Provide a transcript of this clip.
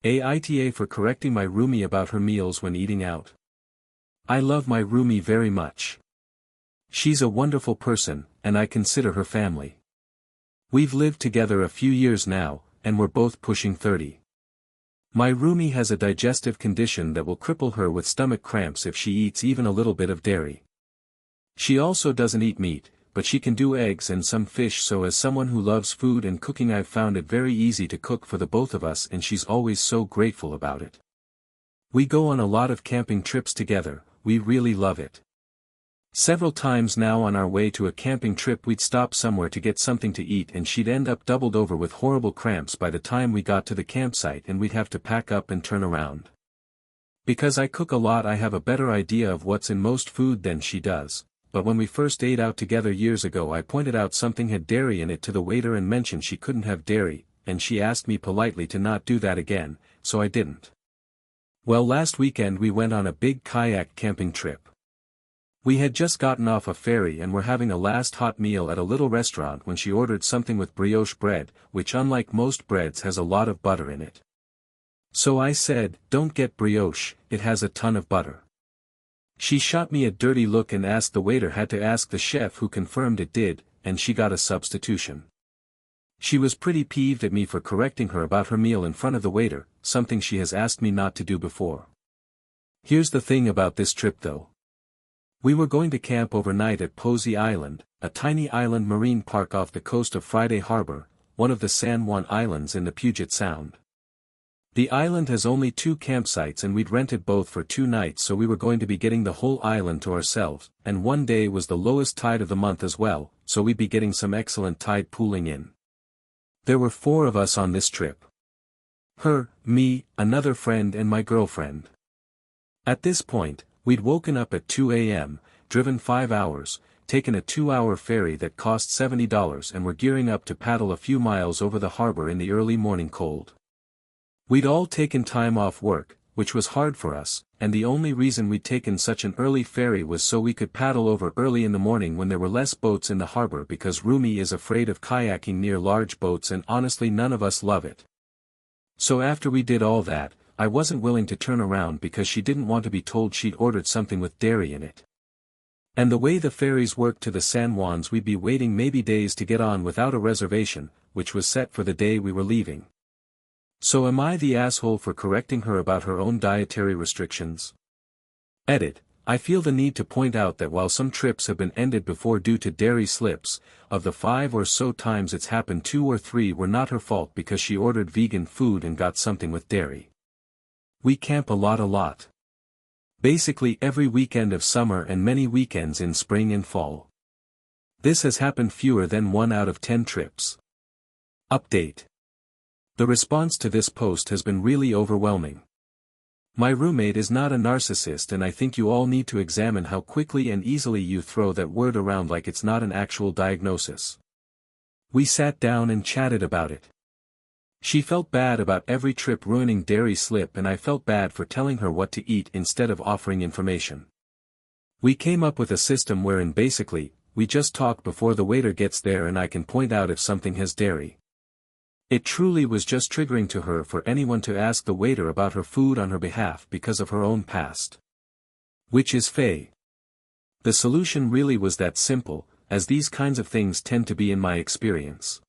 AITA for correcting my roomie about her meals when eating out. I love my roomie very much. She's a wonderful person, and I consider her family. We've lived together a few years now, and we're both pushing 30. My roomie has a digestive condition that will cripple her with stomach cramps if she eats even a little bit of dairy. She also doesn't eat meat, but she can do eggs and some fish, so as someone who loves food and cooking I've found it very easy to cook for the both of us, and she's always so grateful about it. We go on a lot of camping trips together, we really love it. Several times now on our way to a camping trip we'd stop somewhere to get something to eat and she'd end up doubled over with horrible cramps by the time we got to the campsite and we'd have to pack up and turn around. Because I cook a lot I have a better idea of what's in most food than she does. But when we first ate out together years ago I pointed out something had dairy in it to the waiter and mentioned she couldn't have dairy, and she asked me politely to not do that again, so I didn't. Well, last weekend we went on a big kayak camping trip. We had just gotten off a ferry and were having a last hot meal at a little restaurant when she ordered something with brioche bread, which unlike most breads has a lot of butter in it. So I said, "Don't get brioche, it has a ton of butter." She shot me a dirty look and asked the waiter, had to ask the chef who confirmed it did, and she got a substitution. She was pretty peeved at me for correcting her about her meal in front of the waiter, something she has asked me not to do before. Here's the thing about this trip though. We were going to camp overnight at Posey Island, a tiny island marine park off the coast of Friday Harbor, one of the San Juan Islands in the Puget Sound. The island has only 2 campsites and we'd rented both for 2 nights, so we were going to be getting the whole island to ourselves, and one day was the lowest tide of the month as well, so we'd be getting some excellent tide pooling in. There were 4 of us on this trip. Her, me, another friend and my girlfriend. At this point, we'd woken up at 2 a.m., driven 5 hours, taken a 2-hour ferry that cost $70 and were gearing up to paddle a few miles over the harbor in the early morning cold. We'd all taken time off work, which was hard for us, and the only reason we'd taken such an early ferry was so we could paddle over early in the morning when there were less boats in the harbor, because roomie is afraid of kayaking near large boats and honestly none of us love it. So after we did all that, I wasn't willing to turn around because she didn't want to be told she'd ordered something with dairy in it. And the way the ferries worked to the San Juans, we'd be waiting maybe days to get on without a reservation, which was set for the day we were leaving. So am I the asshole for correcting her about her own dietary restrictions? Edit. I feel the need to point out that while some trips have been ended before due to dairy slips, of the 5 or so times it's happened 2 or 3 were not her fault because she ordered vegan food and got something with dairy. We camp a lot. Basically every weekend of summer and many weekends in spring and fall. This has happened fewer than 1 out of 10 trips. Update. The response to this post has been really overwhelming. My roommate is not a narcissist, and I think you all need to examine how quickly and easily you throw that word around like it's not an actual diagnosis. We sat down and chatted about it. She felt bad about every trip ruining dairy slip, and I felt bad for telling her what to eat instead of offering information. We came up with a system wherein basically, we just talk before the waiter gets there and I can point out if something has dairy. It truly was just triggering to her for anyone to ask the waiter about her food on her behalf because of her own past. Which is fey. The solution really was that simple, as these kinds of things tend to be in my experience.